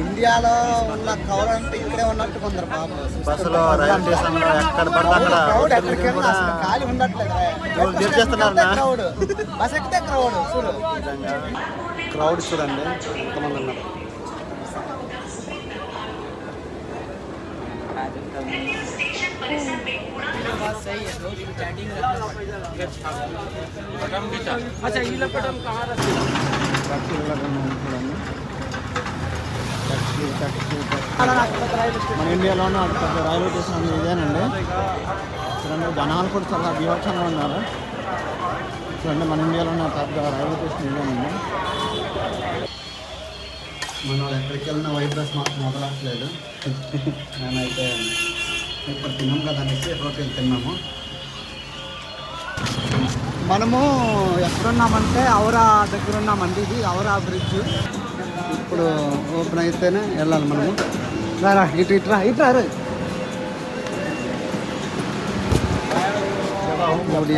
ఇండియాలో ఉన్న క్రౌడ్ అంటే ఇక్కడే ఉన్నట్టు కొందరు బాబు. బస్సులో రైల్వే స్టేషన్ ఎక్కడ పడితే అక్కడ క్రౌడ్ ఎక్కడికి వెళ్ళినా అసలు ఖాళీ ఉండట్లేదు. క్రౌడ్ బస్ ఎక్కితే క్రౌడ్ చూడు. క్రౌడ్ చూడండి ఎంతమంది ఉన్నారు. మన ఇండియాలో ఉన్న పెద్ద రైల్వే స్టేషన్ ఇదేనండి. చూడండి జనాలు కూడా చాలా బీభత్సంగా ఉన్నారు. చూడండి మన ఇండియాలో ఉన్న పెద్ద రైల్వే స్టేషన్ ఇదేనండి. మన వాళ్ళు ఎక్కడికి వెళ్ళినా వైట్ డ్రెస్ మాకు మొదలట్లేదు. మేమైతే ఇప్పుడు తిన్నాం కదా అనేసి హోటల్ తిన్నాము. మనము ఎక్కడున్నామంటే ఔరా దగ్గర ఉన్నామండి. ఇది ఔరా బ్రిడ్జ్. ఇప్పుడు ఓపెన్ అయితేనే వెళ్ళాలి మనము. రా ఇటు ఇట్రా ఇట్రా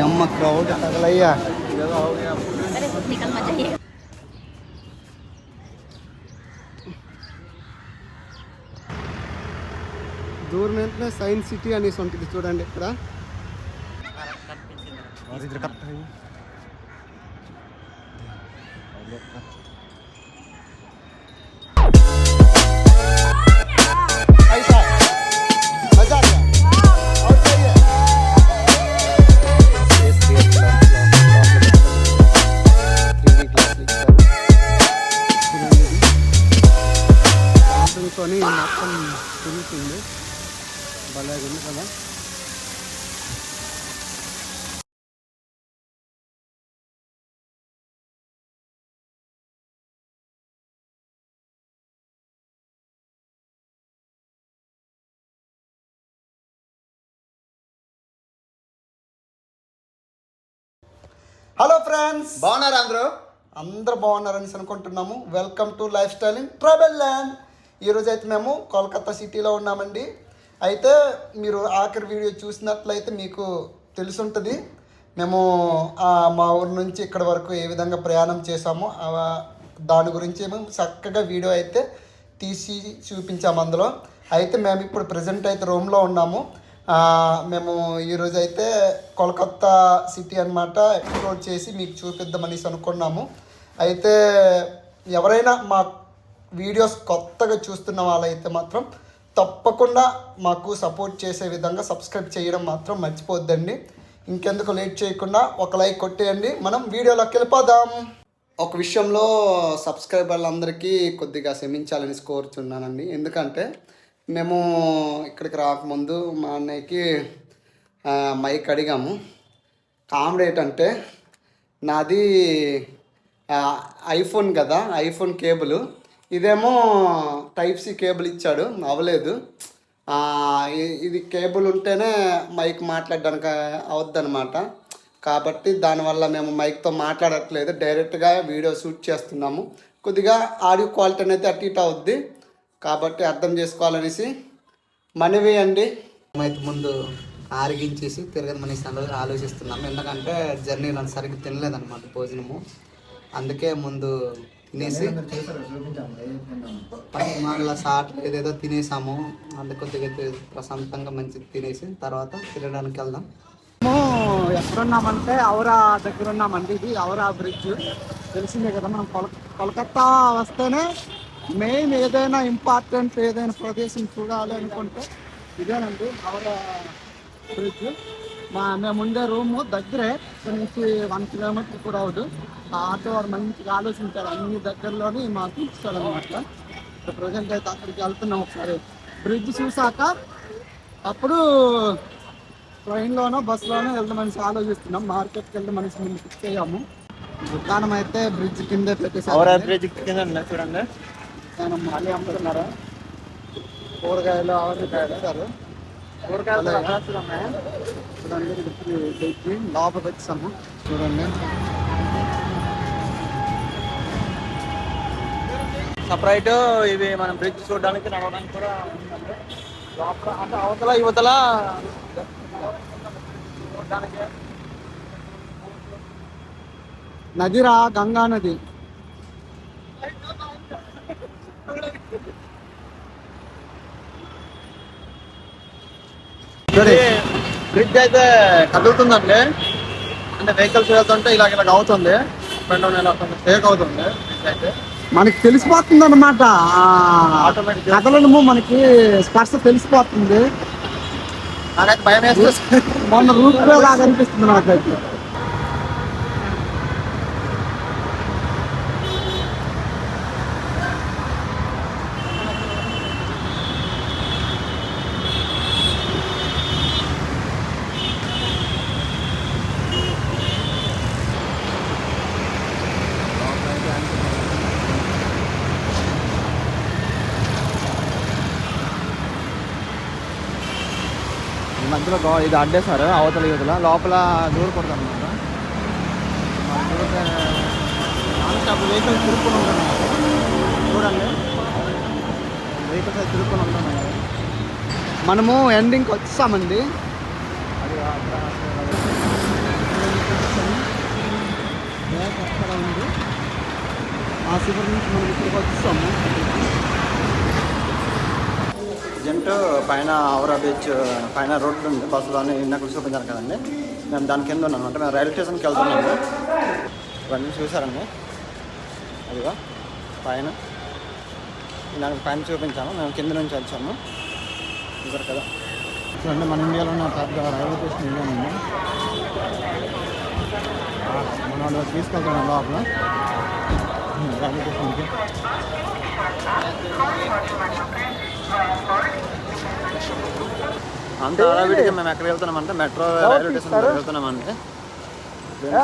అమ్మ క్రౌడ్ తగలయ్యా. దూరం వెంటనే సైన్స్ సిటీ అనేసి ఉంటుంది చూడండి. ఇక్కడ మొత్తం తిరుగుతుంది. భలే ఉంది కదా. హలో ఫ్రెండ్స్, బాగున్నారా? అందరూ బాగున్నారని అనుకుంటున్నాము. Welcome to life style in travel land. ఈరోజు అయితే మేము కోల్కతా సిటీలో ఉన్నామండి. అయితే మీరు ఆఖరి వీడియో చూసినట్లయితే మీకు తెలుసుంటుంది మేము మా ఊరు నుంచి ఇక్కడ వరకు ఏ విధంగా ప్రయాణం చేసామో దాని గురించి మేము చక్కగా వీడియో అయితే తీసి చూపించాము అందులో. అయితే మేము ఇప్పుడు ప్రజెంట్ అయితే రూమ్లో ఉన్నాము. మేము ఈరోజు అయితే కోల్కతా సిటీ అన్నమాట ఎక్స్ప్లోర్ చేసి మీకు చూపిద్దామనేసి అనుకున్నాము. అయితే ఎవరైనా మా వీడియోస్ కొత్తగా చూస్తున్న వాళ్ళైతే మాత్రం తప్పకుండా మాకు సపోర్ట్ చేసే విధంగా సబ్స్క్రైబ్ చేయడం మాత్రం మర్చిపోద్దండి. ఇంకెందుకు లేట్ చేయకుండా ఒక లైక్ కొట్టేయండి. మనం వీడియోలోకి వెళ్ళిపోదాం. ఒక విషయంలో సబ్స్క్రైబర్లందరికీ కొద్దిగా క్షమించాలని కోరుచున్నానండి. ఎందుకంటే మేము ఇక్కడికి రాకముందు మా అన్నయ్యకి మైక్ అడిగాము. కామెడీ ఏంటంటే నాది ఐఫోన్ కదా, ఐఫోన్ కేబుల్, ఇదేమో టైప్ సి కేబుల్ ఇచ్చాడు, అవ్వలేదు. ఇది కేబుల్ ఉంటేనే మైక్ మాట్లాడడానికి అవద్దనమాట. కాబట్టి దానివల్ల మేము మైక్తో మాట్లాడట్లేదు, డైరెక్ట్గా వీడియో షూట్ చేస్తున్నాము. కొద్దిగా ఆడియో క్వాలిటీ అనేది అటు ఇటు అవుద్ది, కాబట్టి అర్థం చేసుకోవాలనేసి మనవి అండి. మేమైతే ముందు ఆరగించేసి తిరగమనేసి ఆలోచిస్తున్నాము. ఎందుకంటే జర్నీలో సరిగ్గా తినలేదన్నమాట భోజనము. అందుకే ముందు తినేసి మళ్ళీ షార్ట్ ఏదేదో తినేసాము. అందుకు కొద్దిగా ప్రశాంతంగా మంచిగా తినేసి తర్వాత తిరగడానికి వెళ్దాం. మేము ఎక్కడున్నామంటే ఔరా దగ్గర ఉన్నామండి. ఇది ఔరా బ్రిడ్జ్ తెలిసిందే కదా. మనం కోల్కతా వస్తేనే మెయిన్ ఏదైనా ఇంపార్టెంట్ ఏదైనా ప్రదేశం చూడాలి అనుకుంటే ఇదేనండి ఔరా బ్రిడ్జ్. మేము ఉండే రూము దగ్గరే, ఇక్కడ నుంచి 1 కిలోమీటర్ కూడా అవదు. ఆటో వారు మంచిగా ఆలోచించారు, అన్ని దగ్గరలోని మాకు ఇస్తాడు అనమాట. ఇప్పుడు ప్రజెంట్ అయితే అక్కడికి వెళ్తున్నాం. ఒకసారి బ్రిడ్జ్ చూసాక అప్పుడు ట్రైన్లోనో బస్సులోనో వెళ్దామని ఆలోచిస్తున్నాం. మార్కెట్కి వెళ్తే మనిషి ముందు ఫిక్స్ అయ్యాము. దుకాణం అయితే బ్రిడ్జ్ కింద పెట్టేసారు. చూడండి మళ్ళీ అమ్ముతున్నారా కూరగాయలు, ఆవకాయలు సార్. కూరగాయలు చూడండి, లోపలికి వచ్చాము. చూడండి సపరేట్ ఇవి మనం బ్రిడ్జ్ చూడడానికి నడవడానికి కూడా లోపల, అంటే అవతల యువతల చూడడానికి. నదిరా, గంగా నది. బ్రిడ్జ్ అయితే కదులుతుందండి, అంటే వెహికల్స్ వెళ్తుంటే ఇలాగ అవుతుంది, షేక్ అవుతుంది బ్రిడ్జ్ అయితే. మనకి తెలిసిపోతుంది అనమాట, ఆటోమేటిక్ కథలను మనకి స్పర్శ తెలిసిపోతుంది. నాకైతే భయం వేస్తుంది. మొన్న రూట్ లాగా అనిపిస్తుంది నాకైతే. ఈ మధ్యలో ఇది అడ్డేశారు అవతల యువతల, లోపల దూరకూడదు అనమాట. వెహికల్స్ తిరుక్కుని ఉంటున్నాయి చూడండి, వెహికల్స్ అయితే తిరుక్కుని ఉంటున్నాయి. మనము ఎండింగ్కి వచ్చామండి. అది అక్కడ ఉంది, ఆ శిబిరం నుంచి మనం ఇక్కడికి వచ్చాము. జంట్ పైన ఔరా బీచ్ పైన రోడ్లు ఉంది, బస్సులు అన్నీ ఇందాక చూపించాను కదండి. మేము దాని కింద ఉన్నాం అంటే మేము రైల్వే స్టేషన్కి వెళ్తున్నాము. ఇవన్నీ చూసారండి, అదిగా పైన దానికి పైన చూపించాము, మేము కింద నుంచి వచ్చాము చూసారు కదా. చూడండి మన ఇండియాలో ఉన్న పెద్ద రైల్వే స్టేషన్ ఇండియా ఉంది. మన వాళ్ళు తీసుకెళ్తున్నాం లోపల రైల్వే స్టేషన్కి. అంత హడావిడిగా మేము ఎక్కడ వెళ్తున్నామంటే మెట్రో రైల్వే స్టేషన్ వెళ్తున్నామంటే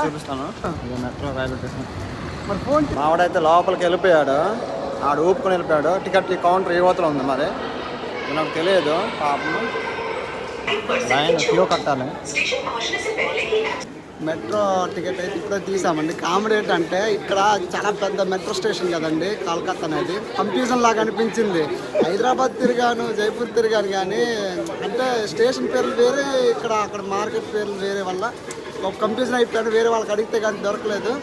చూపిస్తాను. Metro railway station. మరి ఫోన్ మావాడైతే లోపలికి వెళ్ళిపోయాడు, ఆడు ఊపుకొని వెళ్ళిపోయాడు. టికెట్ కౌంటర్ ఏ వతలో ఉంది మరి నాకు తెలియదు. పాపం లైన్ క్యూ కట్టాలి. మెట్రో టికెట్ అయితే ఇప్పుడే తీసామండి. కామెడీ ఏంటంటే ఇక్కడ చాలా పెద్ద మెట్రో స్టేషన్ కదండి కోల్కతా అనేది. కన్ఫ్యూజన్ లాగా అనిపించింది. హైదరాబాద్ తిరిగాను, జైపూర్ తిరిగాను, కానీ అంటే స్టేషన్ పేర్లు వేరే, ఇక్కడ అక్కడ మార్కెట్ పేర్లు వేరే వల్ల ఒక కన్ఫ్యూజన్ అయిపోయాను. వేరే వాళ్ళకి అడిగితే కానీ దొరకలేదు.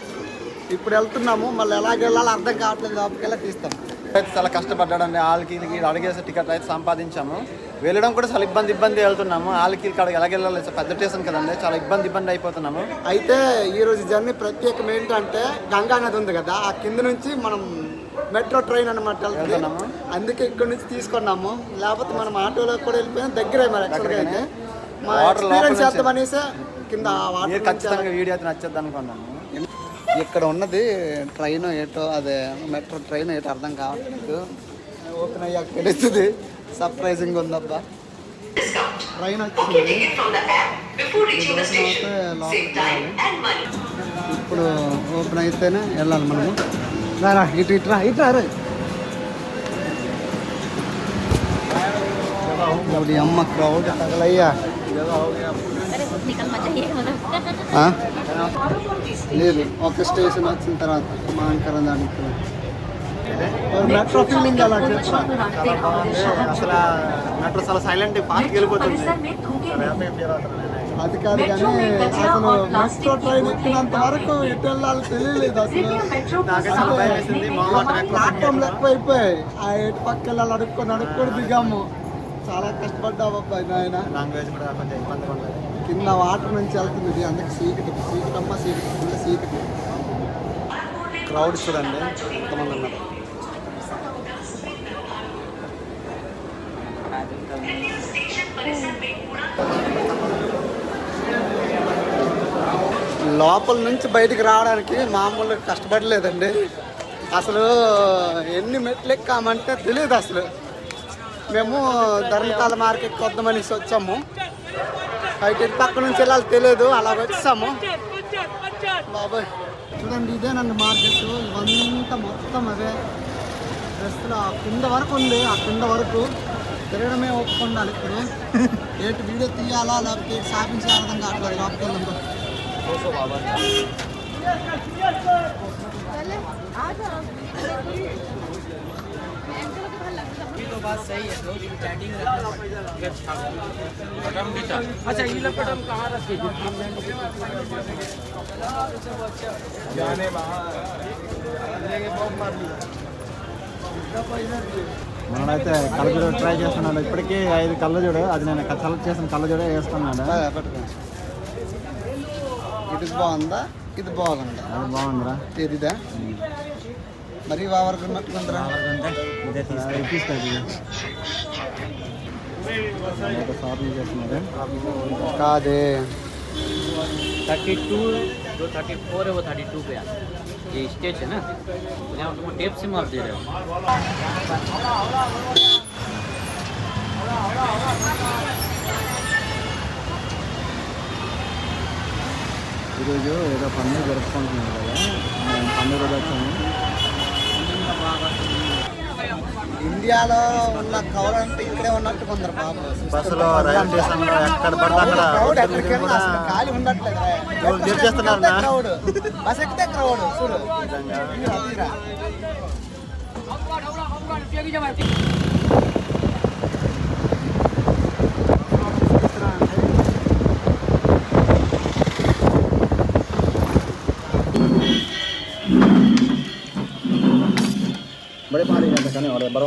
ఇప్పుడు వెళ్తున్నాము, మళ్ళీ ఎలాగ వెళ్ళాలో అర్థం కావట్లేదు. లోపలికెళ్ళి తీస్తాం. అయితే చాలా కష్టపడ్డాడండి, వాళ్ళకి అడిగేసి టికెట్ అయితే సంపాదించాము. వెళ్ళడం కూడా చాలా ఇబ్బంది వెళ్తున్నాము. వాళ్ళకి అడిగి ఎలాగెళ్ళాలి, పెద్ద స్టేషన్ కదండి, చాలా ఇబ్బంది అయిపోతున్నాము. అయితే ఈరోజు జర్నీ ప్రత్యేకం ఏంటంటే గంగా నది ఉంది కదా, ఆ కింద నుంచి మనం మెట్రో ట్రైన్ అనమాట వెళ్తున్నాము. అందుకే ఇక్కడ నుంచి తీసుకున్నాము, లేకపోతే మనం ఆటోలో కూడా వెళ్ళిపోయినా దగ్గరే. మరి యాక్చువల్గా అయితే మా ఎక్స్పీరియన్స్ చేద్దామనేసి కింద వాటర్ ఖచ్చితంగా వీడియో అయితే నచ్చద్దు అనుకున్నాము. ఇక్కడ ఉన్నది ట్రైన్ ఏటో, అదే మెట్రో ట్రైన్ ఏటో అర్థం కావట్లేదు. ఓపెన్ అయ్యాక తెలుస్తుంది. సర్ప్రైజింగ్ ఉందబ్బా. ట్రైన్ వచ్చింది, ఇప్పుడు ఓపెన్ అయితేనే వెళ్ళాలి మనము. రా ఇటు రా రే. అమ్మ క్రౌడ్ తగలయ్యా. లేదు, ఒక స్టేషన్ వచ్చిన తర్వాత మాంకరం దానికి మెట్రో ఫీలింగ్ అలా చెప్తా. అసలు మెట్రో చాలా సైలెంట్ ఫాస్ట్కి వెళ్ళిపోతుంది. అది కాదు కానీ అసలు మెట్రో ట్రైన్ ఎక్కినంత వరకు ఎటు వెళ్ళాలి తెలియలేదు. అసలు ప్లాట్ఫామ్ ఎక్కువైపోయాయి. ఆ ఎటు పక్క వెళ్ళాలి అడుక్కొని దిగాము. చాలా కష్టపడ్డావు అబ్బాయి నాయన. లాంగ్వేజ్ కూడా కొంచెం ఇబ్బందిగా ఉండదు. కింద వాటర్ నుంచి వెళ్తుంది, అందుకే సీకటమ్మ సీకటి. క్రౌడ్ చూడండి ఎంతమంది ఉన్నారు. లోపల నుంచి బయటికి రావడానికి మామూలుగా కష్టపడలేదండి. అసలు ఎన్ని మెట్లు ఎక్కామంటే తెలియదు. అసలు మేము ధర్మకాల మార్కెట్కి వద్దామనేసి వచ్చాము. బయట పక్క నుంచి వెళ్ళాలి తెలియదు, అలా వచ్చాము. బాబాయ్ చూడండి, ఇదేనండి మార్కెట్. ఇవంతా మొత్తం అవే డ్రెస్సులు ఆ కింద వరకు ఉంది. ఆ కింద వరకు తిరగడమే ఒప్పుకుండాలి. ఇప్పుడు ఏంటి వీడియో తీయాలా లేకపోతే షాపింగ్ చేయాలి అర్థం కావట్లేదు. లోపలికి వెళ్ళండి. अच्छा ये लपटम कहाँ रखे जाने మనమైతే కళ్ళజోడు ట్రై చేస్తున్నాడు. ఇప్పటికీ 5 కళ్ళజోడు, అది నేను సెలెక్ట్ చేసిన కళ్ళజోడే వేస్తున్నాడు. ఇది బాగుందా, ఇది బాగుందా? అది బాగుందిరా. ఇదిదా మరి వావరకు ఉన్నట్టుకుందరా? షాపింగ్ చేస్తున్నారు. కాదే 32 जो 34 है वो 32 पे आता है। ये स्टेज है ना, यहाँ तुमको टेप से माप दे रहे हो। ఈరోజు ఏదో పండుగ జరుపుకుంటున్నాను కదా, మేము పండుగ రోజు వచ్చాము. ఇండియాలో ఉన్న కౌర్ అంటే ఇక్కడే ఉన్నట్టు కొందరు బాబు. బస్సులో, రైల్వే స్టేషన్లో ఎక్కడ పడితే అక్కడ క్రౌడ్ ఎక్కడికి వెళ్ళినా అసలు ఖాళీ ఉండట్లేదు. చేస్తున్నారు. క్రౌడ్ బస్ ఎక్కితే క్రౌడ్ చూడు. అదిరా. बड़े भारी रहते खाने और बड़ा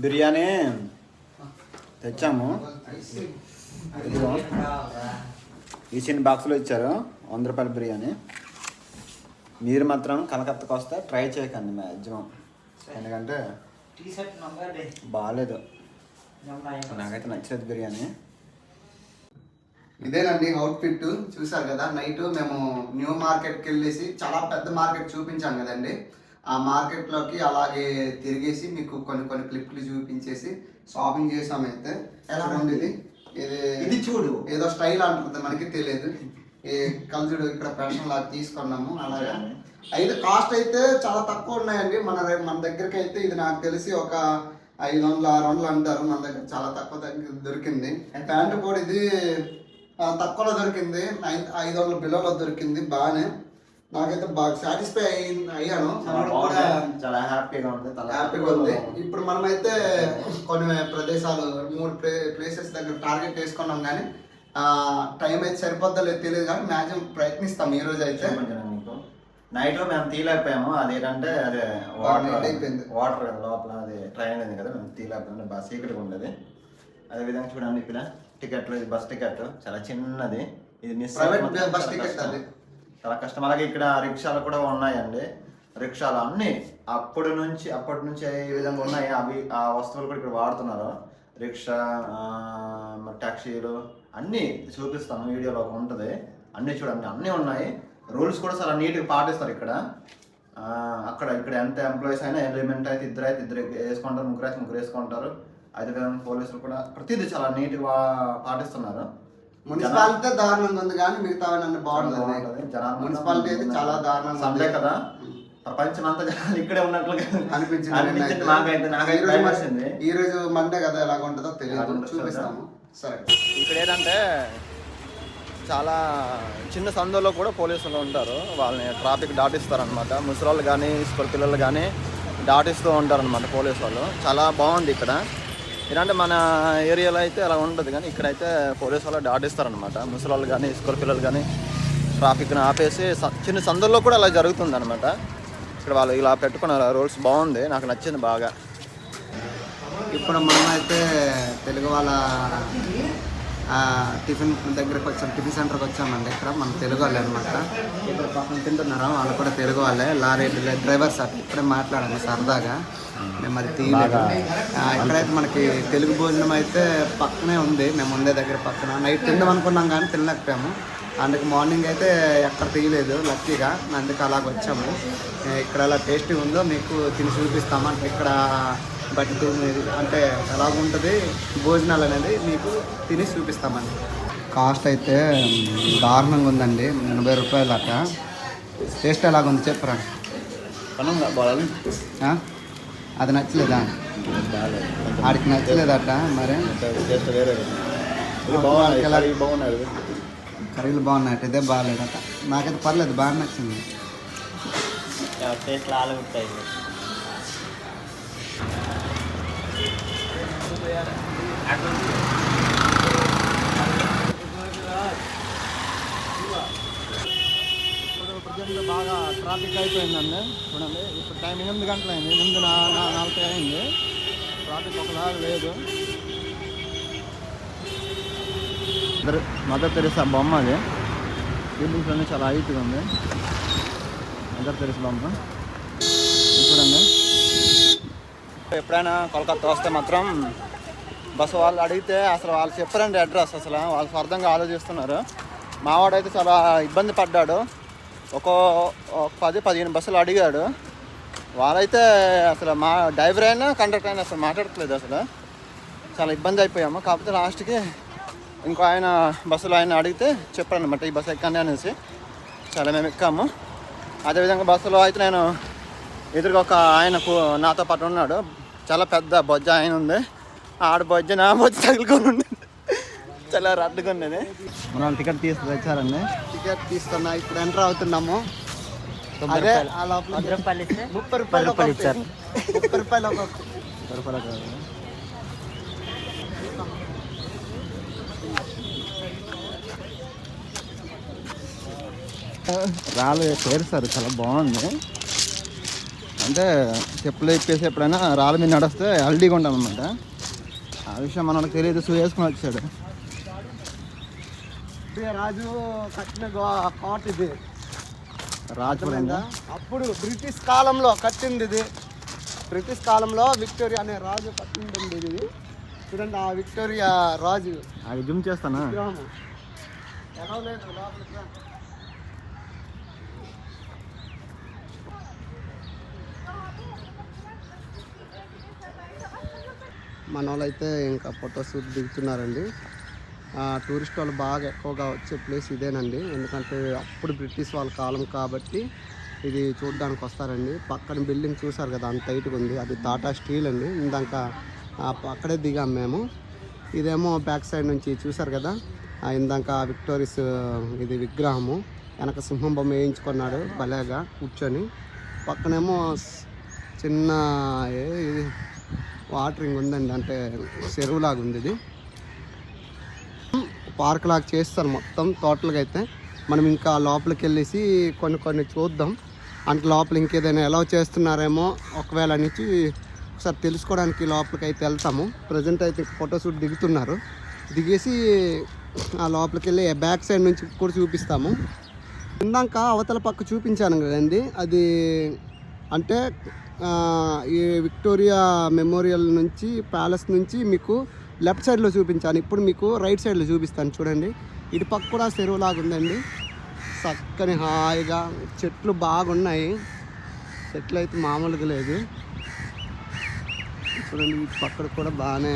బిర్యానీ తెచ్చాము. ఇదిగో ఈ చిన్న బాక్స్లో ఇచ్చారు 100 రూపాయల బిర్యానీ. మీరు మాత్రం కలకత్తాకు వస్తే ట్రై చేయకండి మ్యాక్సిమం, ఎందుకంటే బాగాలేదు, నాకైతే నచ్చలేదు బిర్యానీ. ఇదేనండి అవుట్ఫిట్ చూసారు కదా. నైట్ మేము న్యూ మార్కెట్కి వెళ్ళేసి చాలా పెద్ద మార్కెట్ చూపించాం కదండి. ఆ మార్కెట్లోకి అలాగే తిరిగేసి మీకు కొన్ని క్లిప్లు చూపించేసి షాపింగ్ చేసామైతే. ఎలా ఉంది ఇది చూడు, ఏదో స్టైల్ అంటుంది మనకి తెలియదు. ఈ కల్చుడు ఇక్కడ ఫ్యాషన్ లాగా తీసుకున్నాము. అలాగా అయితే కాస్ట్ అయితే చాలా తక్కువ ఉన్నాయండి. మన దగ్గరికి అయితే ఇది నాకు తెలిసి ఒక 500-600 అంటారు. మన దగ్గర చాలా తక్కువ దొరికింది. ప్యాంటు కూడా ఇది తక్కువలో దొరికింది, 500 బిలోలో దొరికింది. బాగానే నాకైతే బాగా సాటిస్ఫై అయ్యాను. చాలా హ్యాపీగా ఉంది. ఇప్పుడు మనమైతే కొన్ని ప్రదేశాలు 3 ప్లేసెస్ దగ్గర టార్గెట్ వేసుకున్నాం, కానీ టైం అయితే సరిపోద్దా లేదు తెలియదు, కానీ మ్యాక్సిమం ప్రయత్నిస్తాం ఈ రోజు అయితే. నైట్ మేము తీయలేకపోయాము. అదేంటంటే అదే వాటర్ కదా లోపల, అది ట్రైన్ అయింది కదా, మేము తీయలేకపోయాము. బాగా సీక్రెట్గా ఉండేది. అదేవిధంగా చూడండి ఇక్కడ టికెట్లు, ఇది బస్ టికెట్ చాలా చిన్నది, ఇది మిస్ బస్ టికెట్ అది చాలా కష్టం. అలాగే ఇక్కడ రిక్షాలు కూడా ఉన్నాయండి. రిక్షాలు అన్నీ అప్పటి నుంచి ఏ విధంగా ఉన్నాయి, అవి ఆ వస్తువులు కూడా ఇక్కడ వాడుతున్నారు. రిక్షా, టాక్సీలు అన్నీ చూపిస్తాను, వీడియోలో ఉంటుంది. అన్నీ చూడండి, అన్నీ ఉన్నాయి. రూల్స్ కూడా చాలా నీట్గా పాటిస్తారు ఇక్కడ. ఇక్కడ ఎంత ఎంప్లాయీస్ అయినా ఎలిమెంట్ అయితే ఇద్దరు వేసుకుంటారు, ముగ్గురు వేసుకుంటారు. అయితే పోలీసులు కూడా ప్రతిదీ చాలా నీట్గా పాటిస్తున్నారు. మున్సిపాలిటీ దారుణంగా ఉంది, కానీ మిగతా బాగుంటుంది. మున్సిపాలిటీ అయితే చాలా దారుణంగా సండే కదా, ప్రపంచం అంతా జనాలు ఇక్కడే ఉన్నట్లుగా అనిపించింది నాకైతే. ఈ రోజు మండే కదా, ఎలాగ ఉంటుందో తెలియదు, చూపిస్తాము. సరే, ఇక్కడ ఏంటంటే చాలా చిన్న సందులో కూడా పోలీసులు ఉంటారు, వాళ్ళని ట్రాఫిక్ దాటిస్తారనమాట. ముసలాళ్ళు కానీ స్కూల్ పిల్లలు కానీ దాటిస్తూ ఉంటారనమాట పోలీసు వాళ్ళు. చాలా బాగుంది ఇక్కడ. ఏంటంటే మన ఏరియాలో అయితే అలా ఉండదు, కానీ ఇక్కడైతే పోలీసు వాళ్ళు దాటిస్తారనమాట. ముసలాళ్ళు కానీ స్కూల్ పిల్లలు కానీ ట్రాఫిక్ని ఆపేసి చిన్న సందుల్లో కూడా అలా జరుగుతుంది అనమాట. ఇక్కడ వాళ్ళు ఇలా పెట్టుకున్నారు రూల్స్, బాగుంది, నాకు నచ్చింది బాగా. ఇప్పుడు మనమైతే తెలుగు వాళ్ళ టిఫిన్ దగ్గరకు వచ్చాం, టిఫిన్ సెంటర్కి వచ్చామండి. ఇక్కడ మన తెలుగు వాళ్ళే అనమాట. ఇక్కడ పక్కన తింటున్నారు, వాళ్ళు కూడా తెలుగు వాళ్ళే. లారీ డ్రైవర్స్ అట్లా ఇప్పుడే మాట్లాడాము సరదాగా, మేము అది తీయలేదు. ఇక్కడైతే మనకి తెలుగు భోజనం అయితే పక్కనే ఉంది, మేము ఉండే దగ్గర పక్కన. నైట్ తిందాం అనుకున్నాం కానీ తినలేకపోయాము. అందుకు మార్నింగ్ అయితే ఎక్కడ తీయలేదు లక్కీగా, అందుకు అలాగ వచ్చాము. ఇక్కడ ఎలా టేస్టీ ఉందో మీకు తిని చూపిస్తాము. అంటే ఇక్కడ బట్టి అంటే ఎలాగుంటుంది భోజనాలు అనేది మీకు తిని చూపిస్తామండి. కాస్ట్ అయితే దారుణంగా ఉందండి, 80 రూపాయలు అట్ట. టేస్ట్ ఎలాగుంది చెప్పరా? అది నచ్చలేదా? ఆడికి నచ్చలేదట మరి. కర్రీలు బాగున్నాయట, ఇదే బాగాలేదట. నాకైతే పర్లేదు, బాగా నచ్చింది. ప్రజెంట్ బాగా ట్రాఫిక్ అయిపోయిందండి. చూడండి ఇప్పుడు టైం 8 గంటలు అయింది, 8:40 అయింది. ట్రాఫిక్ ఒకలాగా లేదు. మదర్ తెరిసా బొమ్మ అది బిల్డింగ్స్లోనే చాలా హైట్గా ఉంది. మదర్ తెరిసా బొమ్మ చూడండి. ఎప్పుడైనా కోల్కతా వస్తే మాత్రం బస్సు వాళ్ళు అడిగితే అసలు వాళ్ళు చెప్పారండి అడ్రస్. అసలు వాళ్ళు స్వార్థంగా ఆలోచిస్తున్నారు. మావాడైతే చాలా ఇబ్బంది పడ్డాడు. ఒక 10-15 బస్సులు అడిగాడు. వాళ్ళైతే అసలు మా డ్రైవర్ అయినా కండక్టర్ అయినా అసలు మాట్లాడట్లేదు. అసలు చాలా ఇబ్బంది అయిపోయాము. కాకపోతే లాస్ట్కి ఇంకో ఆయన బస్సులో ఆయన అడిగితే చెప్పారనమాట ఈ బస్సు ఎక్కండి అనేసి. చాలా మేము ఎక్కాము. అదేవిధంగా బస్సులో అయితే నేను ఎదురుగా ఒక ఆయన నాతో పాటు ఉన్నాడు. చాలా పెద్ద బొజ్జ ఆయన ఉంది. ఆడ బొజ్జ నా బొజ్జ తగులుకొని ఉండేది. చాలా రడ్డుగా ఉండేది. మనం టికెట్ తెచ్చారండి. టికెట్ తీసుకున్నా ఇప్పుడు ఎంటర్ అవుతున్నాము. అదే ఆ లోపల 10 రూపాయలు ఇస్తే 30 రూపాయలు రూపాయలు ఇచ్చారు. 30 రూపాయలు ఒక్కొక్క. రాళ్ళు చేస్తారు, చాలా బాగుంది. అంటే చెప్పులు ఇప్పేసి ఎప్పుడైనా రాళ్ళ మీద నడిస్తే హల్దీగా ఉంటాం అనమాట. ఆ విషయం మనకు తెలియదు. షూ వేసుకొని వచ్చాడు. రాజు కట్టిన కోట ఇది. రాజు అప్పుడు బ్రిటిష్ కాలంలో కట్టింది ఇది. బ్రిటిష్ కాలంలో విక్టోరియా అనే రాజు కట్టింది ఇది. చూడండి ఆ విక్టోరియా రాజు. అది జూమ్ చేస్తానా? ఎలా లేదు లోపలికి రా. మన వాళ్ళైతే ఇంకా ఫోటోషూట్ దిగుతున్నారండి. టూరిస్ట్ వాళ్ళు బాగా ఎక్కువగా వచ్చే ప్లేస్ ఇదేనండి. ఎందుకంటే అప్పుడు బ్రిటిష్ వాళ్ళ కాలం కాబట్టి ఇది చూడడానికి వస్తారండి. పక్కన బిల్డింగ్ చూసారు కదా, అంత హైట్గా ఉంది. అది టాటా స్టీల్ అండి. ఇందాక అక్కడే దిగాం మేము. ఇదేమో బ్యాక్ సైడ్ నుంచి చూసారు కదా, ఇందాక విక్టోరియస్ ఇది విగ్రహము. వెనక సింహం బొమ్మ వేయించుకున్నాడు భలేగా కూర్చొని. పక్కనేమో చిన్న ఇది వాటరింగ్ ఉందండి, అంటే చెరువులాగా ఉంది. ఇది పార్క్ లాగా చేస్తారు మొత్తం టోటల్గా. అయితే మనం ఇంకా లోపలికి వెళ్ళేసి కొన్ని చూద్దాం. అంటే లోపల ఇంకేదైనా ఎలా చేస్తున్నారేమో ఒకవేళ నుంచి ఒకసారి తెలుసుకోవడానికి లోపలికి అయితే వెళ్తాము. ప్రజెంట్ అయితే ఫోటోషూట్ దిగుతున్నారు. దిగేసి ఆ లోపలికి వెళ్ళి బ్యాక్ సైడ్ నుంచి కూడా చూపిస్తాము. ఇందాక అవతల పక్క చూపించాను కదండి, అది అంటే ఈ విక్టోరియా మెమోరియల్ నుంచి ప్యాలెస్ నుంచి మీకు లెఫ్ట్ సైడ్లో చూపించాను. ఇప్పుడు మీకు రైట్ సైడ్లో చూపిస్తాను. చూడండి ఇటు పక్క కూడా చెరువులాగా ఉందండి. చక్కని హాయిగా చెట్లు బాగున్నాయి. చెట్లు అయితే మామూలుగా లేదు. చూడండి ఇటు పక్కన కూడా బాగానే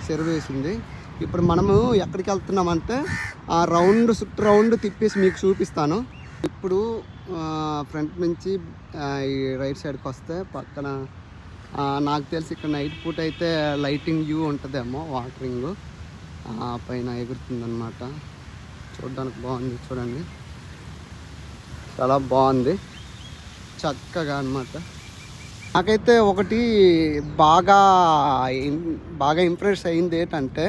చెరువు వేసింది. ఇప్పుడు మనము ఎక్కడికి వెళ్తున్నామంటే ఆ రౌండ్ తిప్పేసి మీకు చూపిస్తాను. ఇప్పుడు ఫ్రంట్ నుంచి ఈ రైట్ సైడ్కి వస్తే పక్కన నాకు తెలిసి ఇక్కడ నైట్ పూట అయితే లైటింగ్ వ్యూ ఉంటుందేమో. వాటరింగ్ పైన ఎగురుతుందన్నమాట. చూడడానికి బాగుంది. చూడండి చాలా బాగుంది, చక్కగా అన్నమాట. నాకైతే ఒకటి బాగా ఇంప్రెస్ అయింది ఏంటంటే,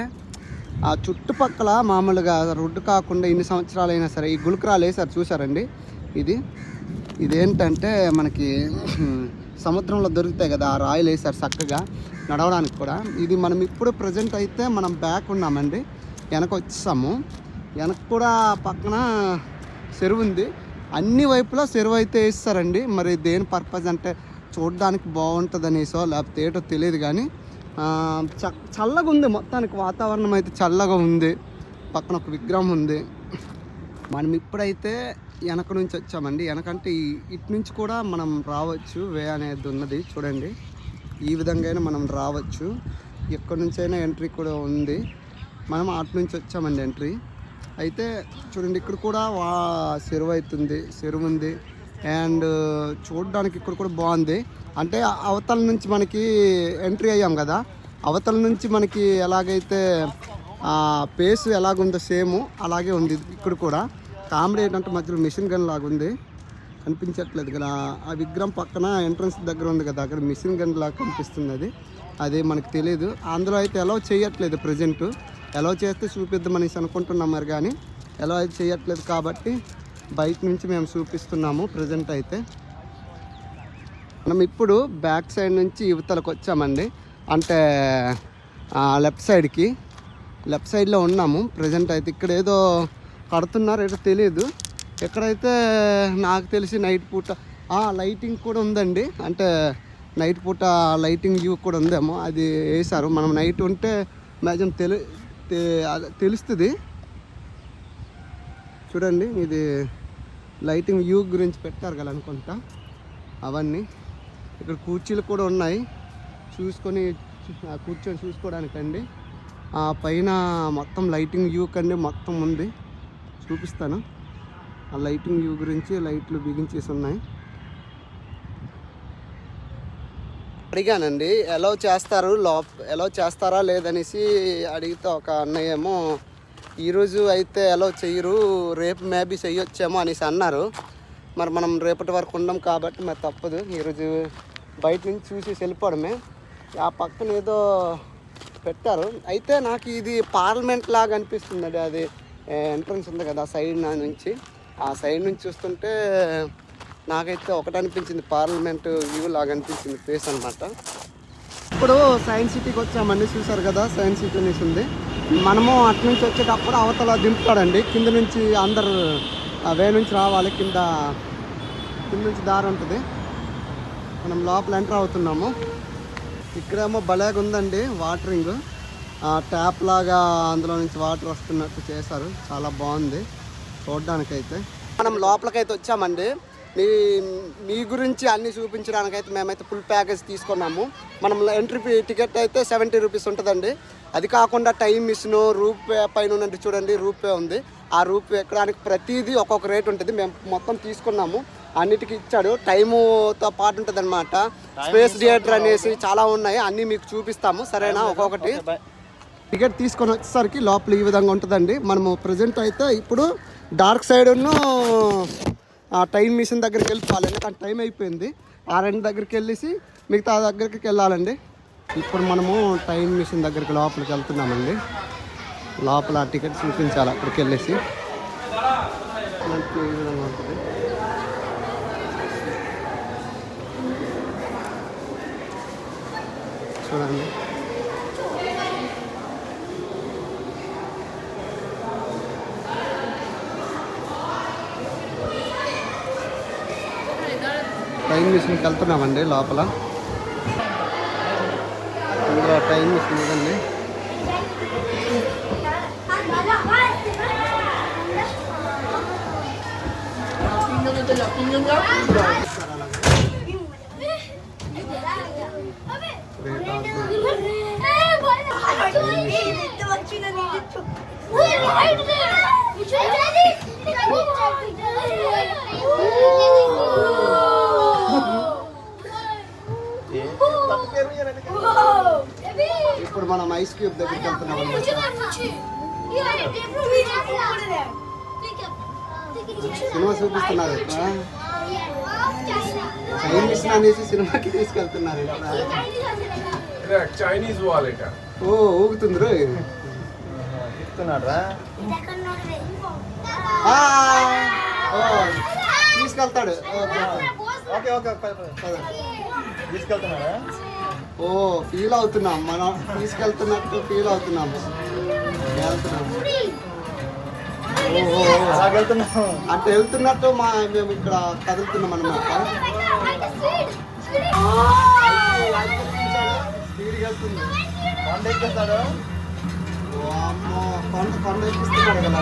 ఆ చుట్టుపక్కల మామూలుగా రోడ్డు కాకుండా ఇన్ని సంవత్సరాలైనా సరే ఈ గులకరాలు వేసారు చూసారండి. ఇదేంటంటే మనకి సముద్రంలో దొరుకుతాయి కదా, ఆ రాయిలు వేసారు చక్కగా నడవడానికి కూడా. ఇది మనం ఇప్పుడు ప్రజెంట్ అయితే మనం బ్యాక్ ఉన్నామండి, వెనక వచ్చేసాము. వెనక కూడా పక్కన చెరువు ఉంది. అన్ని వైపులా చెరువు అయితే వేస్తారండి. మరి దేని పర్పస్ అంటే చూడడానికి బాగుంటుంది అనేసో లేకపోతే ఏటో తెలియదు కానీ చల్లగా ఉంది. మొత్తానికి వాతావరణం అయితే చల్లగా ఉంది. పక్కన ఒక విగ్రహం ఉంది. మనం ఇప్పుడైతే వెనక నుంచి వచ్చామండి. వెనకంటే ఇటు నుంచి కూడా మనం రావచ్చు. వే అనేది ఉన్నది చూడండి. ఈ విధంగా అయినా మనం రావచ్చు. ఎక్కడి నుంచి అయినా ఎంట్రీ కూడా ఉంది. మనం అటు నుంచి వచ్చామండి ఎంట్రీ. అయితే చూడండి ఇక్కడ కూడా చెరువు ఉంది. అండ్ చూడడానికి ఇక్కడ కూడా బాగుంది. అంటే అవతల నుంచి మనకి ఎంట్రీ అయ్యాం కదా, అవతల నుంచి మనకి ఎలాగైతే పేస్ ఎలాగుందో సేమ్ అలాగే ఉంది ఇక్కడ కూడా. కామెడీ ఏంటంటే మధ్యలో మిషన్ గన్ లాగా ఉంది, కనిపించట్లేదు కదా. ఆ విగ్రహం పక్కన ఎంట్రన్స్ దగ్గర ఉంది కదా, అక్కడ మిషన్ గన్ లాగా కనిపిస్తుంది. అది మనకు తెలియదు. అందులో అయితే ఎలా చేయట్లేదు ప్రజెంట్. ఎలా చేస్తే చూపిద్దామనేసి అనుకుంటున్నాం మరి, కానీ ఎలా అయితే చేయట్లేదు కాబట్టి బయట నుంచి మేము చూపిస్తున్నాము ప్రజెంట్ అయితే. మనం ఇప్పుడు బ్యాక్ సైడ్ నుంచి యువతలకు వచ్చామండి, అంటే లెఫ్ట్ సైడ్లో ఉన్నాము ప్రజెంట్ అయితే. ఇక్కడ ఏదో కడుతున్నారు, ఏదో తెలియదు. ఎక్కడైతే నాకు తెలిసి నైట్ పూట లైటింగ్ కూడా ఉందండి, అంటే నైట్ పూట లైటింగ్ వ్యూ కూడా ఉందేమో, అది వేశారు. మనం నైట్ ఉంటే మ్యాక్సిమం తెలుస్తుంది. చూడండి, ఇది లైటింగ్ వ్యూ గురించి పెట్టారు కదా అనుకుంటా. అవన్నీ ఇక్కడ కుర్చీలు కూడా ఉన్నాయి, కూర్చొని చూసుకోవడానికండి. ఆ పైన మొత్తం లైటింగ్ వ్యూ కండి మొత్తం ఉంది, చూపిస్తాను. ఆ లైటింగ్ వ్యూ గురించి లైట్లు బిగించేసి ఉన్నాయి. అడిగానండి ఎలా చేస్తారా లేదనేసి అడిగితే ఒక అన్నయ్య ఏమో ఈరోజు అయితే ఎలా చెయ్యరు, రేపు మేబీ చెయ్యొచ్చేమో అనేసి అన్నారు. మరి మనం రేపటి వరకు ఉండం కాబట్టి మరి తప్పదు, ఈరోజు బయట నుంచి చూసి వెళ్ళిపోవడమే. ఆ పక్కన ఏదో పెట్టారు. అయితే నాకు ఇది పార్లమెంట్ లాగా అనిపిస్తుందండి. అది ఎంట్రన్స్ ఉంది కదా సైడ్ నుంచి, ఆ సైడ్ నుంచి చూస్తుంటే నాకైతే ఒకటి అనిపించింది, పార్లమెంట్ వ్యూ లాగా అనిపించింది ప్లేస్ అనమాట. ఇప్పుడు సైన్స్ సిటీకి వచ్చామండి, చూసారు కదా సైన్స్ సిటీ అనేసి ఉంది. మనము అటు నుంచి వచ్చేటప్పుడు అవతల దింపుతాడండి, కింద నుంచి అందరు వే నుంచి రావాలి, కింద నుంచి దారి ఉంటుంది. మనం లోపల ఎంటర్ అవుతున్నాము. ఇక్కడేమో భలేగా ఉందండి వాటరింగ్, ట్యాప్ లాగా అందులో నుంచి వాటర్ వస్తున్నట్టు చేశారు, చాలా బాగుంది చూడడానికైతే. మనం లోపలికైతే వచ్చామండి. మీ గురించి అన్నీ చూపించడానికైతే మేమైతే ఫుల్ ప్యాకేజ్ తీసుకున్నాము. మనం ఎంట్రీ టికెట్ అయితే 70 రూపీస్ ఉంటుందండి. అది కాకుండా టైం మిషన్, రూపే పైన ఉన్నట్టు చూడండి, రూపే ఉంది. ఆ రూపే ఎక్కడానికి ప్రతిదీ ఒక్కొక్క రేట్ ఉంటుంది. మేము మొత్తం తీసుకున్నాము, అన్నిటికీ ఇచ్చాడు. టైముతో పాటు ఉంటుంది అనమాట. స్పేస్ థియేటర్ అనేసి చాలా ఉన్నాయి, అన్నీ మీకు చూపిస్తాము సరేనా. ఒక్కొక్కటి టికెట్ తీసుకొని వచ్చేసరికి లోపల ఈ విధంగా ఉంటుందండి. మనము ప్రజెంట్ అయితే ఇప్పుడు డార్క్ సైడ్ను టైం మిషన్ దగ్గరికి వెళ్ళిపోవాలి, ఎందుకంటే టైం అయిపోయింది. ఆ రెండు దగ్గరికి వెళ్ళేసి మిగతా దగ్గరికి వెళ్ళాలండి. ఇప్పుడు మనము టైం మిషన్ దగ్గరికి లోపలికి వెళ్తున్నామండి. లోపల టికెట్ చూపించాలి అక్కడికి వెళ్ళేసి. ఈ విధంగా ఉంటుంది. చూడండి, టైం మిషన్కి వెళ్తున్నామండి లోపల. ఇందులో టైం మిషన్ ఇదండి. ఇప్పుడు మనం ఐస్ క్యూబ్ దగ్గరికి వెళ్తున్నాం అన్నమాట. సినిమా చూపిస్తున్నారు, చైనీస్ అనేసి సినిమాకి తీసుకెళ్తున్నారు. చైనీస్ వాలెట్ ఊగుతుంది రో తీసుకెళ్తాడు. Okay okay తీసుకెళ్తున్నారా? ఫీల్ అవుతున్నాం, మనం తీసుకెళ్తున్నట్టు ఫీల్ అవుతున్నాము. అంటే వెళ్తున్నట్టు మేము ఇక్కడ కదులుతున్నాం అన్నమాట. స్పీడ్గా వెళ్తుంది. కొండ ఎక్కిస్తాడు, కొండ ఎక్కిస్తున్నాడు కదా.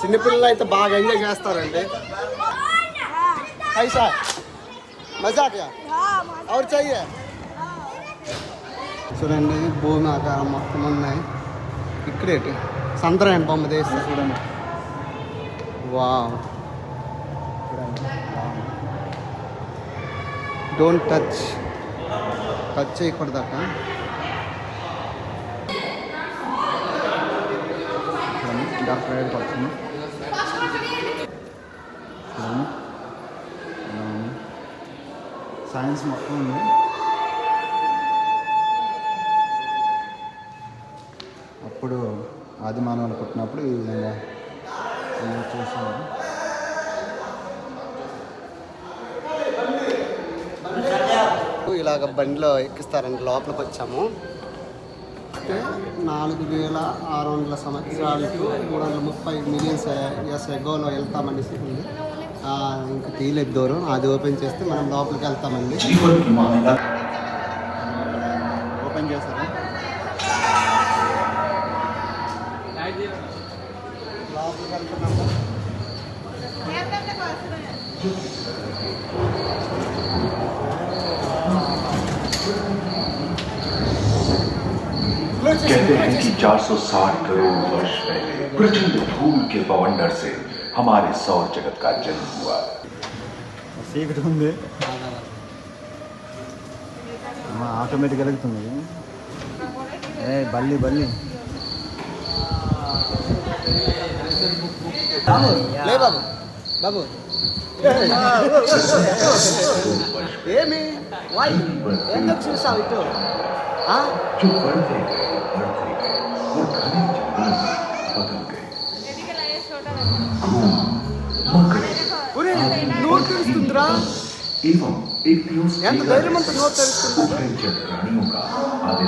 చిన్నపిల్లలు అయితే బాగా ఎంజాయ్ చేస్తారండి. ఐసా మజాక్ ఎవరు చెయ్యి చూడండి, భూమి ఆకారం మొత్తం ఉన్నాయి. ఇక్కడేటి సంతరాయణ బొమ్మ తీస్తారు చూడండి. వావ్, డోంట్ టచ్ చేయకూడదట. డాక్టర్ గారికి వచ్చింది. సైన్స్ మొత్తం ఉంది. అప్పుడు ఆది మానవులు పుట్టినప్పుడు ఈ విధంగా చూసాము. ఇలాగ బండిలో ఎక్కిస్తారండి. లోపలికి వచ్చాము. 4600 సంవత్సరాలకు 330 మిలియన్స్ ఇయర్స్ ఎగోలో వెళ్తామనేసి ఉంది. ఇంకా తీయలేదు దూరం. అది ఓపెన్ చేస్తే మనం లోపలికి వెళ్తామండి. ఓపెన్ చేశారు. లోపలికి వెళ్తున్నాము. कहते हैं कि 460 करोड़ वर्ष पहले प्रचंड धूल के बवंडर से हमारे सौर जगत का जन्म हुआ। చీకటి ఉంది, ఆటోమేటిక్ వెలుగుతుంది. బల్లి లే బాబు బాబు ఏమి ఎందుకు చూసావు ఇటు? जो बढ़ते गए और घने जंगल में बदल गए। నోరు తెరుస్తుందిరా. एवं एक ఎంత ధైర్యం అంత నోరు తెరుస్తుంది. भयंकर प्राणियों का आदि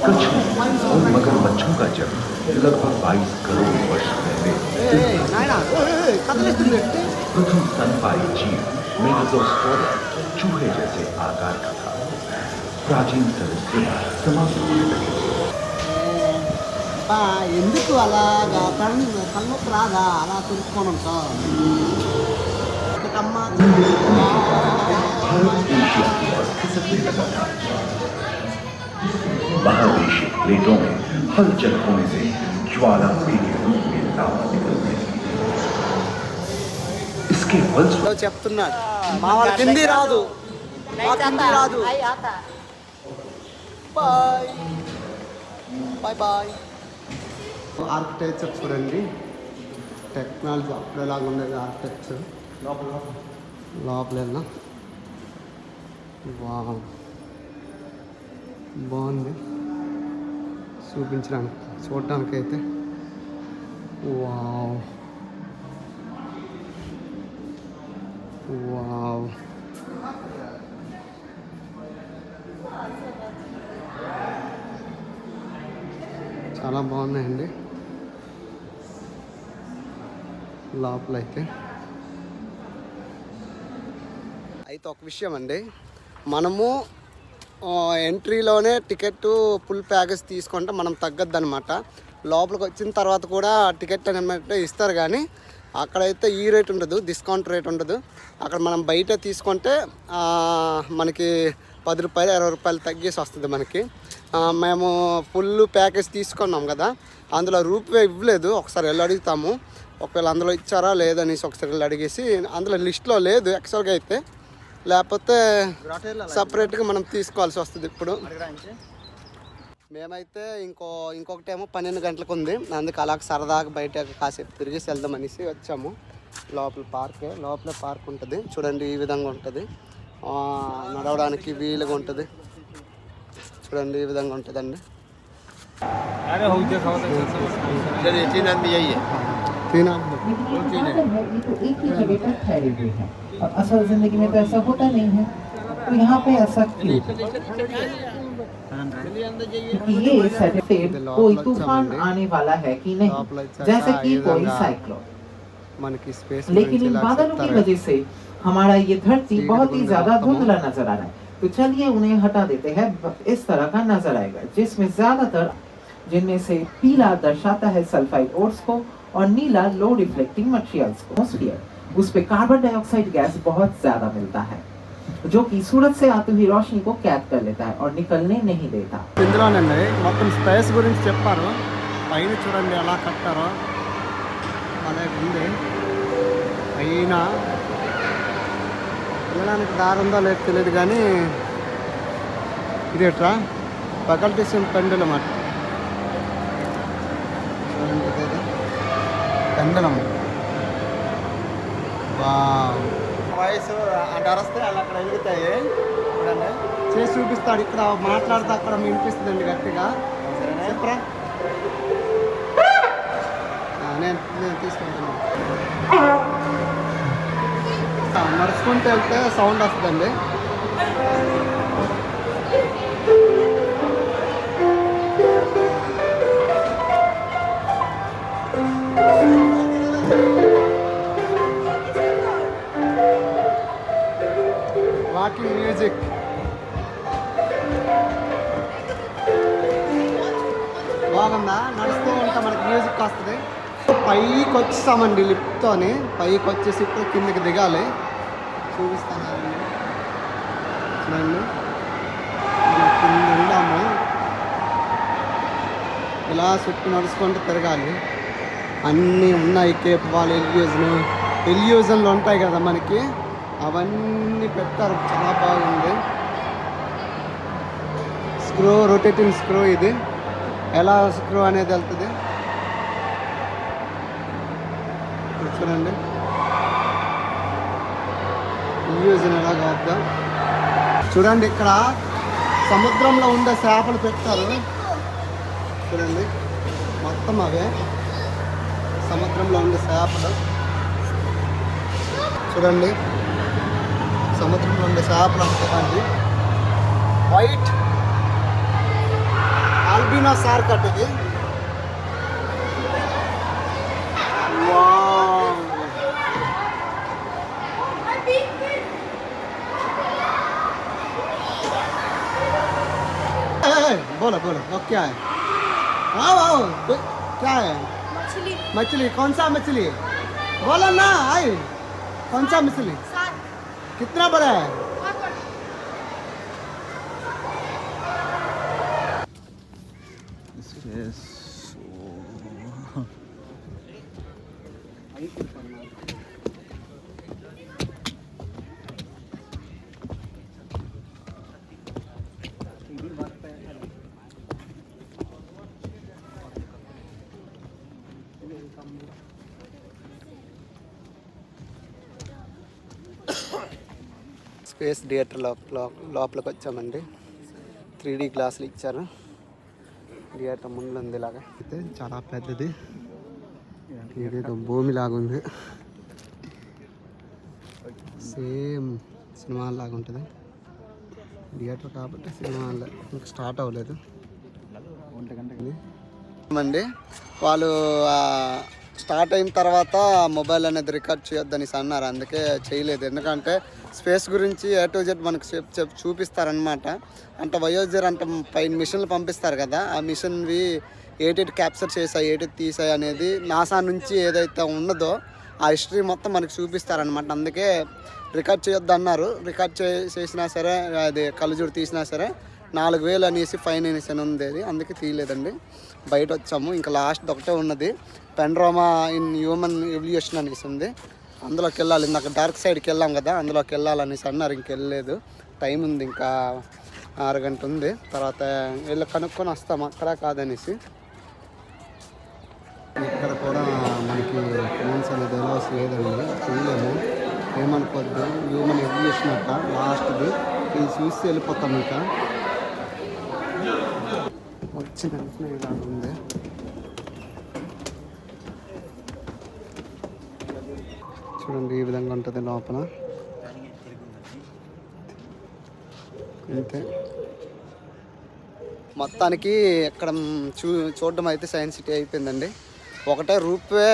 कछुओं और मगरमच्छों का जन्म लगभग 22 करोड़ वर्ष पहले కదలిస్తుంది. प्रथम स्तनपायी जीव मेगाज़ोस्पोरा चूहे जैसे आकार का था। प्राचीन सरीसृप समाप्त होने लगे। ఎందుకు అలాగా కళ్ళొప్పి రాదా అలా తుడుచుకొని ఉంటాం? भारत एशिया की ओर खिसकने लगा था। महादेशीय प्लेटों में हलचल होने से ज्वालामुखी के रूप में लावा निकलने लगी। इसके फलस्वरूप చెప్తున్నాడు మా వాళ్ళకి హిందీ రాదు, మాకు హిందీ రాదు. Bye bye bye. ఆర్కిటెక్చర్ చూడండి, టెక్నాలజీ అప్పుడు ఎలాగ ఉండేది ఆర్కిటెక్చర్. లోపల వెళ్ళినా వావ్ బాగుంది చూపించడానికి, చూడటానికైతే. వావ్ వావ్ చాలా బాగున్నాయండి లోపలైతే. అయితే ఒక విషయం అండి, మనము ఎంట్రీలోనే టికెట్ ఫుల్ ప్యాకేజ్ తీసుకుంటే మనం తగ్గద్దు అనమాట. లోపలికి వచ్చిన తర్వాత కూడా టికెట్ అనమాట ఇస్తారు, కానీ అక్కడైతే ఈ రేట్ ఉండదు, డిస్కౌంట్ రేట్ ఉండదు. అక్కడ మనం బయట తీసుకుంటే మనకి 10 రూపాయలు 20 రూపాయలు తగ్గేసి వస్తుంది మనకి. మేము ఫుల్ ప్యాకేజ్ తీసుకున్నాం కదా, అందులో రూపాయి ఇవ్వలేదు. ఒకసారి వెళ్ళి అడుగుతాము, ఒకవేళ అందులో ఇచ్చారా లేదనేసి ఒకసారి వెళ్ళి అడిగేసి. అందులో లిస్ట్లో లేదు యాక్చువల్గా అయితే, లేకపోతే సపరేట్గా మనం తీసుకోవాల్సి వస్తుంది. ఇప్పుడు మేమైతే ఇంకొకటేమో 12 గంటలకు ఉంది, అందుకు అలా సరదాగా బయట కాసేపు తిరిగేసి వెళ్దాం అనేసి వచ్చాము. లోపలే పార్క్ ఉంటుంది చూడండి, ఈ విధంగా ఉంటుంది. నడవడానికి వీలుగా ఉంటుంది చూడండి, ఈ విధంగా ఉంటుందండి. असल जिंदगी में तो ऐसा होता नहीं है, तो यहाँ पे ऐसा कि ये से कोई तूफान आने वाला है कि नहीं, जैसे कि कोई साइक्लोन। మనకి స్పేస్ लेकिन इन बादलों की वजह से हमारा ये धरती बहुत ही ज्यादा धुंधला नजर आ रहा है। तो चलिए उन्हें हटा देते हैं। इस तरह का नजर आएगा, जिसमें ज्यादातर जिनमें से पीला दर्शाता है सल्फाइड ओर्स को और नीला लो रिफ्लेक्टिंग मटेरियल्स को। एटमॉस्फेयर उस पे कार्बन डाइऑक्साइड गैस बहुत ज्यादा मिलता है, जो कि सूरज से आती हुई रोशनी को कैद कर लेता है और निकलने नहीं देता। ఇందులోనండి మొత్తం స్పేస్ గురించి చెప్పారు. పైన చూడండి ఎలా కట్టారో, అలా ఉంది. పైన వెళ్ళడానికి దారి ఉందో లేదో తెలియదు కానీ ఇదేట్రా ఫకల్టీస్ పెండలం అన్నమాట. పెండలం వాయిస్ అంటే అరస్తే అలా అక్కడ వెలుగుతాయి చూడండి. చేసి చూపిస్తాడు, ఇక్కడ మాట్లాడితే అక్కడ వినిపిస్తుందండి గట్టిగా. చెప్పరా, నేను తీసుకుంటున్నాను. నడుచుకుంటూ వెళ్తే సౌండ్ వస్తుందండి. Walking music. బాగుందా? నడుస్తూ ఉంటా మనకి మ్యూజిక్ వస్తుంది. పైకి వచ్చేసామండి లిఫ్ట్తోని. పైకి వచ్చేసి ఇప్పుడు కిందకి దిగాలి. చూపిస్తాను చూడండి. కింద ఉందాము, ఇలా చుట్టూ నడుచుకుంటూ తిరగాలి. అన్నీ ఉన్నాయి. కేప్ వాల్, ఎల్యూజన్లు ఉంటాయి కదా మనకి, అవన్నీ పెట్టారు. చాలా బాగుంది. Screw, rotating screw. ఇది ఎలా స్క్రూ అనేది వెళ్తుంది చూడండి. ఎల్యూజన్ ఎలాగా వద్దాం చూడండి. ఇక్కడ సముద్రంలో ఉండే చేపలు పెట్టారు చూడండి. మొత్తం అవే సముద్రంలో ఉండే చేపలు చూడండి. సముద్రంలో ఉండే చేపలు అనుకోండి. వైట్ ఆల్బినో సార్ కట్ ఇది. बोलो बोलो वो क्या है? आओ आओ, क्या है? मछली। मछली? कौन सा मछली? बोलो ना। आई कौन सा मछली? कितना बड़ा है? స్పేస్ థియేటర్ లోపలికి వచ్చామండి. 3D గ్లాసులు ఇచ్చారు. థియేటర్ ముందు ఉంది. ఇలాగా అయితే చాలా పెద్దది. ఏదేదో భూమి లాగా ఉంది. సేమ్ సినిమా లాగా ఉంటుంది. థియేటర్ కాబట్టి సినిమా ఇంకా స్టార్ట్ అవ్వలేదు. అండి వాళ్ళు స్టార్ట్ అయిన తర్వాత మొబైల్ అనేది రికార్డ్ చేయొద్దని అన్నారు. అందుకే చేయలేదు. ఎందుకంటే స్పేస్ గురించి A to Z మనకు చూపిస్తారనమాట. అంటే వయోజర్ అంటే పైన మిషన్లు పంపిస్తారు కదా, ఆ మిషన్వి ఏటేటి క్యాప్చర్ చేసాయి, ఏటేటి తీసాయి అనేది నాసా నుంచి ఏదైతే ఉన్నదో ఆ హిస్టరీ మొత్తం మనకు చూపిస్తారనమాట. అందుకే రికార్డ్ చేయొద్దు అన్నారు. రికార్డ్ చేసినా సరే, అది కళ్ళజోడు తీసినా సరే 4,000 అనేసి ఫైన్ అనేసి అని ఉంది. అది అందుకే తీయలేదండి. బయట వచ్చాము. ఇంకా లాస్ట్ ఒకటే ఉన్నది, పెండ్రోమా ఇన్ హ్యూమన్ ఎవల్యూషన్ అనేసి ఉంది. అందులోకి వెళ్ళాలి. ఇందాక డార్క్ సైడ్కి వెళ్ళాం కదా, అందులోకి వెళ్ళాలనేసి అన్నారు. ఇంకెళ్ళలేదు. టైం ఉంది, ఇంకా 6 గంట ఉంది. తర్వాత వెళ్ళి కనుక్కొని వస్తాం అక్కడ కాదనేసి. ఇక్కడ కూడా మనకి ఫోన్స్ అనేది ఎలా లేదండి, చూడలేము. ఏమనుకోవద్దు. హ్యూమన్ ఎవల్యూషన్ అట్ట లాస్ట్ది. ఇది చూసి వెళ్ళిపోతాం. ఇంకా వచ్చిన వెంటనే ఇలా ఉంది. చూడండి ఈ విధంగా ఉంటుంది లోపల. అంతే మొత్తానికి ఇక్కడ చూడడం అయితే సైన్స్ సిటీ అయిపోయిందండి. ఒకటే రూపే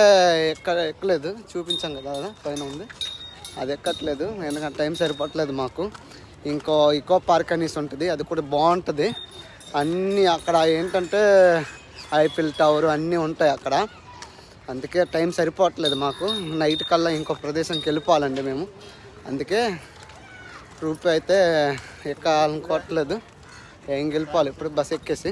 ఎక్కలేదు, చూపించాం కదా పైన ఉంది, అది ఎక్కట్లేదు ఎందుకంటే టైం సరిపట్లేదు మాకు. ఇంకో పార్క్ అనేసి ఉంటుంది, అది కూడా బాగుంటుంది. అన్నీ అక్కడ ఏంటంటే ఐఫిల్ టవర్ అన్నీ ఉంటాయి అక్కడ, అందుకే టైం సరిపోవట్లేదు మాకు. నైట్ కల్లా ఇంకో ప్రదేశానికి వెళ్ళిపోవాలండి మేము, అందుకే రూపే అయితే ఎక్కాలనుకోవట్లేదు. ఏం వెళ్ళిపోవాలి ఇప్పుడు బస్ ఎక్కేసి.